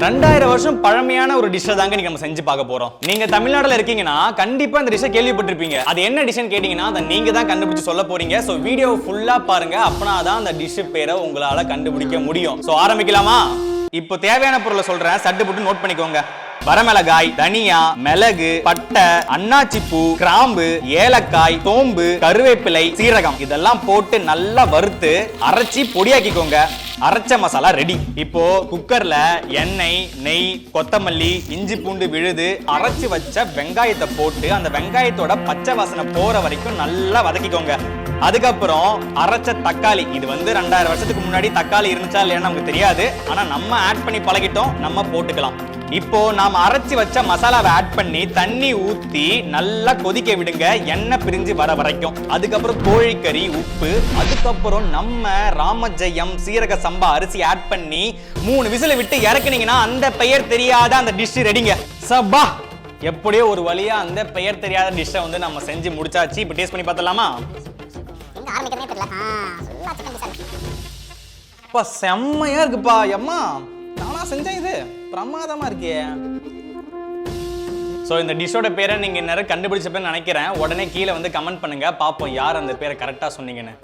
2000 வருஷம் பழமையான ஒரு டிஷ் தாங்க நீங்க நம்ம செஞ்சு பார்க்க போறோம். நீங்க தமிழ்நாடுல இருக்கீங்கன்னா கண்டிப்பா இந்த டிஷ்ஷை கேள்விப்பட்டிருப்பீங்க. அது என்ன டிஷ்னு கேட்டீங்கன்னா அதை நீங்க தான் கண்டுபிடிச்சு சொல்ல போறீங்க. சோ வீடியோ ஃபுல்லா பாருங்க, அப்பனாதான் அந்த டிஷ் பேரை உங்களால கண்டுபிடிக்க முடியும். சோ ஆரம்பிக்கலாமா? இப்போ தேவையான பொருளை சொல்றேன், சட்டு போட்டு நோட் பண்ணிக்கோங்க. வரமிளகாய், தனியா, மிளகு, பட்டை, அன்னாச்சிப்பூ, கிராம்பு, ஏலக்காய், சோம்பு, கருவேப்பிலை, சீரகம் இதெல்லாம் போட்டு நல்லா வறுத்து அரைச்சி பொடியாக்கிக்கோங்க. அரைச்ச மசாலா ரெடி. இப்போ குக்கர்ல எண்ணெய், நெய், கொத்தமல்லி, இஞ்சி பூண்டு விழுது, அரைச்சு வச்ச வெங்காயத்தை போட்டு அந்த வெங்காயத்தோட பச்சை வாசனை போற வரைக்கும் நல்லா வதக்கிக்கோங்க. அதுக்கப்புறம் அரைச்ச தக்காளி, இது 2000 வருஷத்துக்கு முன்னாடி தக்காளி இருந்துச்சா இல்லையா நமக்கு தெரியாது, ஆனா நம்ம ஆட் பண்ணி பழகிட்டோம், நம்ம போட்டுக்கலாம். இப்போ நாம அரைச்சி வச்ச மசாலாவை ஆட் பண்ணி தண்ணி ஊத்தி நல்லா கொதிக்க விடுங்க, எண்ணெய் பிரிஞ்சு வர வரைக்கும். அதுக்கப்புறம் கோழிக்கறி, உப்பு, அதுக்கப்புறம் நம்ம ராமஜெயம் சீரக சம்பா அரிசி ஆட் பண்ணி 3 விசில விட்டு இறக்குனீங்கன்னா அந்த பெயர் தெரியாத அந்த டிஷ் ரெடிங்க. சபா, எப்படியோ ஒரு வழியா அந்த பெயர் தெரியாத டிஷ்ஷை நம்ம செஞ்சு முடிச்சாச்சு. இப்போ டேஸ்ட் பண்ணி பார்த்தலாமா? செம்மையா இருக்குப்பா. அம்மா நானா செஞ்சேன், இது பிரமாதமா இருக்கே. சோ இந்த டிஷ்ஷோட பேரை நீங்க நேரம் கண்டுபிடிச்சப்பன்னு நினைக்கிறேன். உடனே கீழே கமெண்ட் பண்ணுங்க, பாப்போம் யார் அந்த பேரை கரெக்டா சொன்னீங்கன்னு.